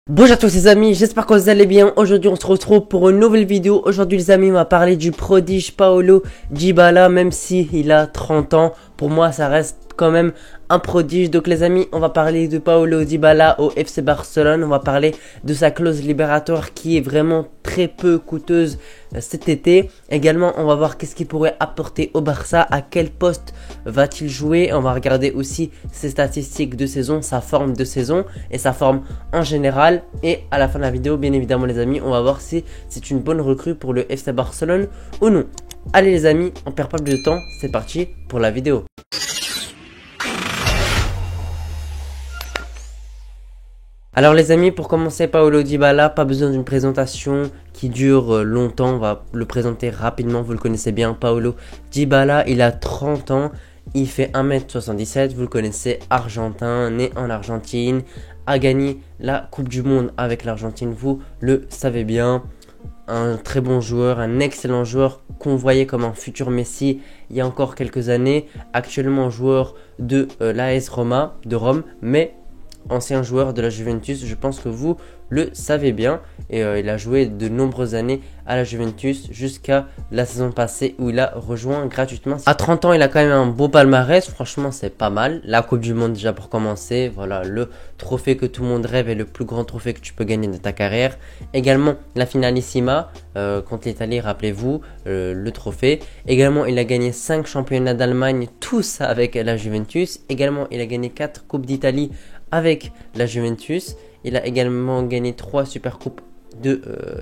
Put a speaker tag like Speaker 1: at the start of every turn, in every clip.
Speaker 1: Bonjour à tous les amis, j'espère que vous allez bien. Aujourd'hui on se retrouve pour une nouvelle vidéo. Aujourd'hui les amis on va parler du prodige Paulo Dybala. Même si il a 30 ans, pour moi ça reste quand même un prodige. Donc les amis, on va parler de Paulo Dybala au FC Barcelone. On va parler de sa clause libératoire qui est vraiment très peu coûteuse cet été. Également on va voir qu'est-ce qu'il pourrait apporter au Barça, à quel poste va-t-il jouer. On va regarder aussi ses statistiques de saison, sa forme de saison et sa forme en général. Et à la fin de la vidéo, bien évidemment les amis, on va voir si c'est une bonne recrue pour le FC Barcelone ou non. Allez les amis, on perd pas plus de temps, c'est parti pour la vidéo. Alors les amis, pour commencer, Paulo Dybala, pas besoin d'une présentation qui dure longtemps, on va le présenter rapidement, vous le connaissez bien. Paulo Dybala, il a 30 ans, il fait 1m77, vous le connaissez, argentin, né en Argentine, a gagné la Coupe du Monde avec l'Argentine, vous le savez bien. Un très bon joueur, un excellent joueur qu'on voyait comme un futur Messi il y a encore quelques années, actuellement joueur de l'AS Roma, de Rome, mais ancien joueur de la Juventus, je pense que vous le savez bien. Et il a joué de nombreuses années à la Juventus jusqu'à la saison passée où il a rejoint gratuitement. À 30 ans, il a quand même un beau palmarès, franchement c'est pas mal. La Coupe du Monde déjà pour commencer, voilà le trophée que tout le monde rêve et le plus grand trophée que tu peux gagner de ta carrière. Également la Finalissima contre l'Italie, rappelez-vous le trophée. Également il a gagné 5 championnats d'Allemagne, tous avec la Juventus. Également il a gagné 4 Coupes d'Italie avec la Juventus. Il a également gagné 3 Supercoupes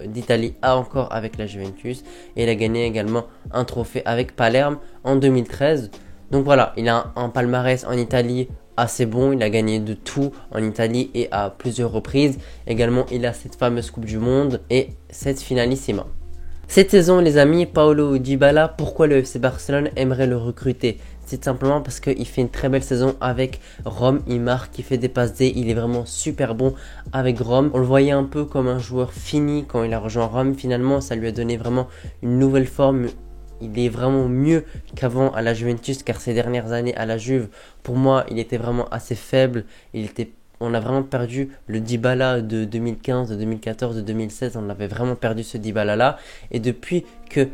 Speaker 1: d'Italie encore avec la Juventus. Et il a gagné également un trophée avec Palerme en 2013. Donc voilà, il a un palmarès en Italie assez bon. Il a gagné de tout en Italie et à plusieurs reprises. Également, il a cette fameuse Coupe du Monde et cette Finalissima. Cette saison, les amis, Paulo Dybala, pourquoi le FC Barcelone aimerait le recruter? C'est simplement parce qu'il fait une très belle saison avec Rome, il marque, il fait des passes D, il est vraiment super bon avec Rome. On le voyait un peu comme un joueur fini quand il a rejoint Rome, finalement ça lui a donné vraiment une nouvelle forme. Il est vraiment mieux qu'avant à la Juventus, car ces dernières années à la Juve, pour moi, il était vraiment assez faible. On a vraiment perdu le Dybala de 2015, de 2014, de 2016. On avait vraiment perdu ce Dybala là. Et depuis que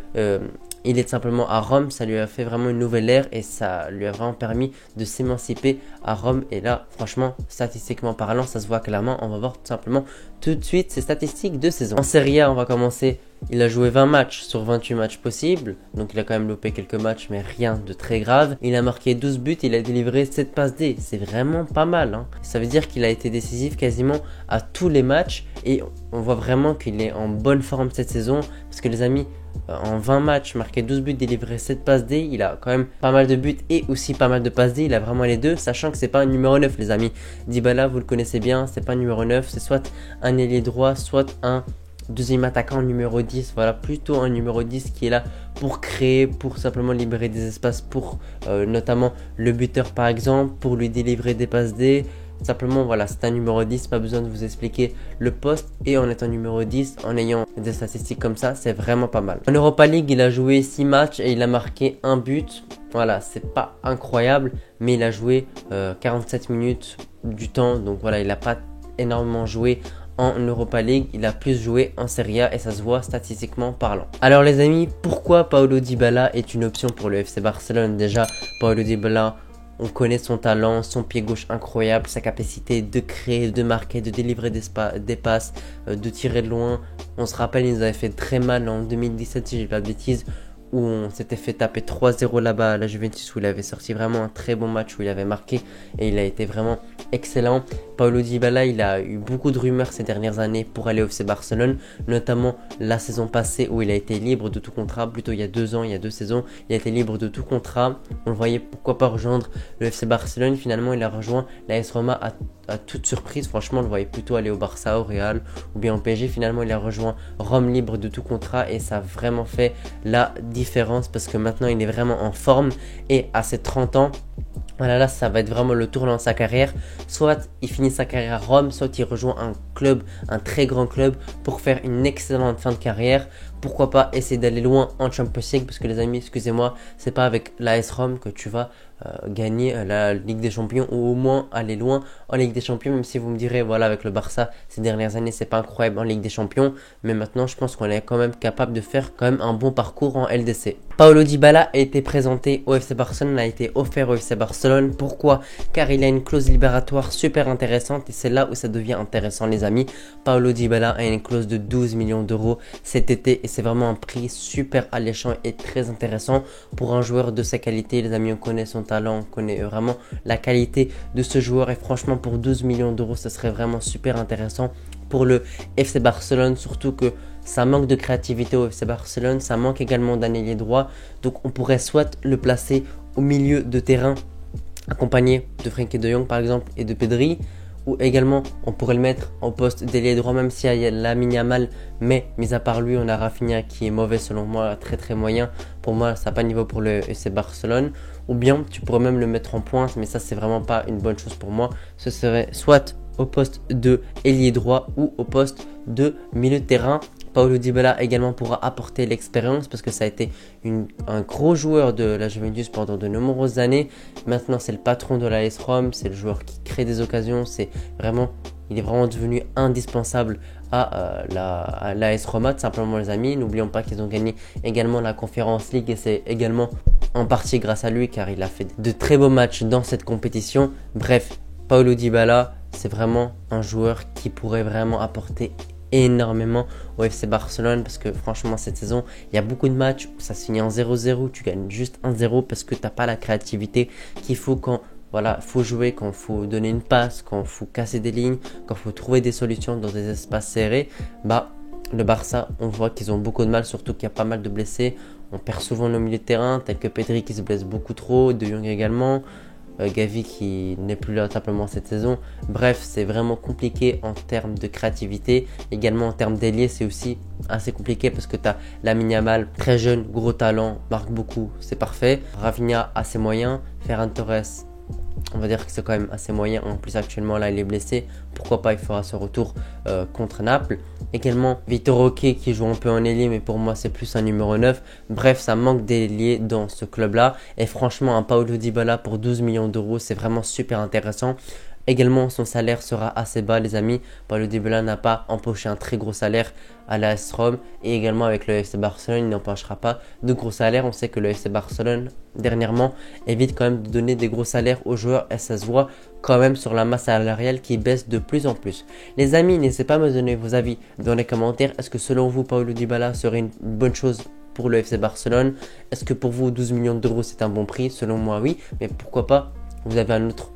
Speaker 1: il est simplement à Rome, ça lui a fait vraiment une nouvelle ère et ça lui a vraiment permis de s'émanciper à Rome. Et là, franchement, statistiquement parlant, ça se voit clairement. On va voir tout simplement tout de suite ses statistiques de saison. En Serie A, on va commencer. Il a joué 20 matchs sur 28 matchs possibles. Donc il a quand même loupé quelques matchs, mais rien de très grave. Il a marqué 12 buts, il a délivré 7 passes D. C'est vraiment pas mal, hein. Ça veut dire qu'il a été décisif quasiment à tous les matchs. Et on voit vraiment qu'il est en bonne forme cette saison. Parce que les amis, en 20 matchs, marqué 12 buts, délivré 7 passes D. Il a quand même pas mal de buts et aussi pas mal de passes D. Il a vraiment les deux, sachant que c'est pas un numéro 9 les amis. Dybala, vous le connaissez bien, c'est pas un numéro 9. C'est soit un ailier droit, soit un deuxième attaquant numéro 10, voilà, plutôt un numéro 10 qui est là pour créer, pour simplement libérer des espaces pour notamment le buteur par exemple, pour lui délivrer des passes D. Simplement voilà, c'est un numéro 10, pas besoin de vous expliquer le poste. Et en étant numéro 10, en ayant des statistiques comme ça, c'est vraiment pas mal. En Europa League, il a joué 6 matchs et il a marqué un but. Voilà, c'est pas incroyable, mais il a joué 47 minutes du temps. Donc voilà, il n'a pas énormément joué en Europa League, il a plus joué en Serie A et ça se voit statistiquement parlant. Alors les amis, pourquoi Paulo Dybala est une option pour le FC Barcelone? Déjà, Paulo Dybala, on connaît son talent, son pied gauche incroyable, sa capacité de créer, de marquer, de délivrer des passes, de tirer de loin. On se rappelle, il nous avait fait très mal en 2017 si je dis pas de bêtises, où on s'était fait taper 3-0 là-bas à la Juventus, où il avait sorti vraiment un très bon match, où il avait marqué et il a été vraiment excellent. Paulo Dybala, il a eu beaucoup de rumeurs ces dernières années pour aller au FC Barcelone, notamment la saison passée où il a été libre de tout contrat, plutôt il y a 2 ans, il y a 2 saisons, il a été libre de tout contrat. On le voyait pourquoi pas rejoindre le FC Barcelone, finalement il a rejoint la AS Roma à toute surprise. Franchement on le voyait plutôt aller au Barça, au Real ou bien au PSG. Finalement il a rejoint Rome libre de tout contrat et ça a vraiment fait la différence parce que maintenant il est vraiment en forme et à ses 30 ans, voilà, là ça va être vraiment le tournant de sa carrière. Soit il finit sa carrière à Rome, soit il rejoint un club, un très grand club pour faire une excellente fin de carrière. Pourquoi pas essayer d'aller loin en Champions League, parce que les amis, excusez-moi, c'est pas avec l'AS Rome que tu vas gagner la Ligue des Champions ou au moins aller loin en Ligue des Champions, même si vous me direz, voilà, avec le Barça, ces dernières années, c'est pas incroyable en Ligue des Champions, mais maintenant, je pense qu'on est quand même capable de faire quand même un bon parcours en LDC. Paulo Dybala a été présenté au FC Barcelone, a été offert au FC Barcelone. Pourquoi? Car il a une clause libératoire super intéressante et c'est là où ça devient intéressant les amis. Paulo Dybala a une clause de 12 millions d'euros cet été et c'est vraiment un prix super alléchant et très intéressant pour un joueur de sa qualité. Les amis, on connaît son talent, on connaît vraiment la qualité de ce joueur et franchement pour 12 millions d'euros, ce serait vraiment super intéressant pour le FC Barcelone, surtout que ça manque de créativité au FC Barcelone, ça manque également d'un ailier droit, donc on pourrait soit le placer au milieu de terrain accompagné de Frenkie de Jong par exemple et de Pedri, ou également on pourrait le mettre en poste d'ailier droit même s'il y a Lamine Yamal, mais mis à part lui on a Rafinha qui est mauvais selon moi, très moyen, pour moi ça n'a pas de niveau pour le FC Barcelone, ou bien tu pourrais même le mettre en pointe, mais ça c'est vraiment pas une bonne chose pour moi, ce serait soit au poste de ailier droit ou au poste de milieu de terrain. Paulo Dybala également pourra apporter l'expérience parce que ça a été un gros joueur de la Juventus pendant de nombreuses années. Maintenant, c'est le patron de l'AS Rome, c'est le joueur qui crée des occasions. Il est vraiment devenu indispensable à l'AS Roma, tout simplement les amis. N'oublions pas qu'ils ont gagné également la Conference League et c'est également en partie grâce à lui car il a fait de très beaux matchs dans cette compétition. Bref, Paulo Dybala, c'est vraiment un joueur qui pourrait vraiment apporter énormément au FC Barcelone parce que franchement cette saison il y a beaucoup de matchs où ça se finit en 0-0, tu gagnes juste 1-0 parce que tu n'as pas la créativité qu'il faut quand voilà, faut jouer, quand il faut donner une passe, quand il faut casser des lignes, quand il faut trouver des solutions dans des espaces serrés. Le Barça, on voit qu'ils ont beaucoup de mal, surtout qu'il y a pas mal de blessés. On perd souvent le milieu de terrain, tel que Pedri qui se blesse beaucoup trop, De Jong également. Gavi qui n'est plus là simplement cette saison. Bref, c'est vraiment compliqué en termes de créativité. Également en termes d'ailier, c'est aussi assez compliqué parce que tu as Lamine Yamal, très jeune, gros talent, marque beaucoup, c'est parfait. Rafinha, assez moyen. Ferran Torres, on va dire que c'est quand même assez moyen. En plus, actuellement, là, il est blessé. Pourquoi pas, il fera ce retour contre Naples. Également, Vitor Roque qui joue un peu en ailier, mais pour moi, c'est plus un numéro 9. Bref, ça manque d'ailier dans ce club-là. Et franchement, un Paulo Dybala pour 12 millions d'euros, c'est vraiment super intéressant. Également, son salaire sera assez bas, les amis. Paulo Dybala n'a pas empoché un très gros salaire à l'AS Rome et également avec le FC Barcelone, il n'empochera pas de gros salaires. On sait que le FC Barcelone, dernièrement, évite quand même de donner des gros salaires aux joueurs et ça se voit quand même sur la masse salariale qui baisse de plus en plus. Les amis, n'hésitez pas à me donner vos avis dans les commentaires. Est-ce que selon vous, Paulo Dybala serait une bonne chose pour le FC Barcelone? Est-ce que pour vous, 12 millions d'euros, c'est un bon prix? Selon moi, oui, mais pourquoi pas? Vous avez un autre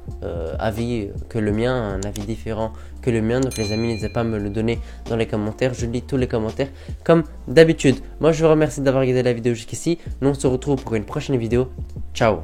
Speaker 1: avis que le mien, un avis différent que le mien. Donc les amis, n'hésitez pas à me le donner dans les commentaires. Je lis tous les commentaires comme d'habitude. Moi, je vous remercie d'avoir regardé la vidéo jusqu'ici. Nous, on se retrouve pour une prochaine vidéo. Ciao!